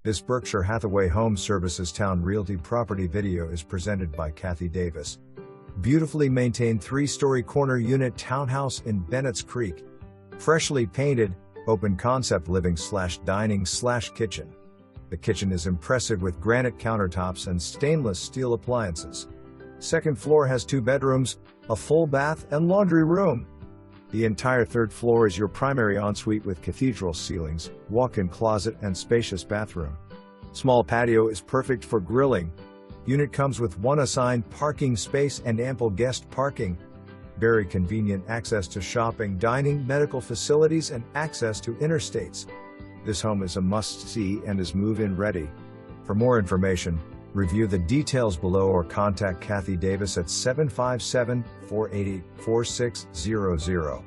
This Berkshire Hathaway Home Services Towne Realty property video is presented by Kathy Davis. Beautifully maintained 3-story corner unit townhouse in Bennett's Creek. Freshly painted, open concept living/dining/kitchen. The kitchen is impressive with granite countertops and stainless steel appliances. Second floor has 2 bedrooms, a full bath and laundry room. The entire third floor is your primary ensuite with cathedral ceilings, walk-in closet and spacious bathroom. Small patio is perfect for grilling. Unit comes with 1 assigned parking space and ample guest parking. Very convenient access to shopping, dining, medical facilities and access to interstates. This home is a must-see and is move-in ready. For more information, review the details below or contact Kathy Davis at 757-488-4600.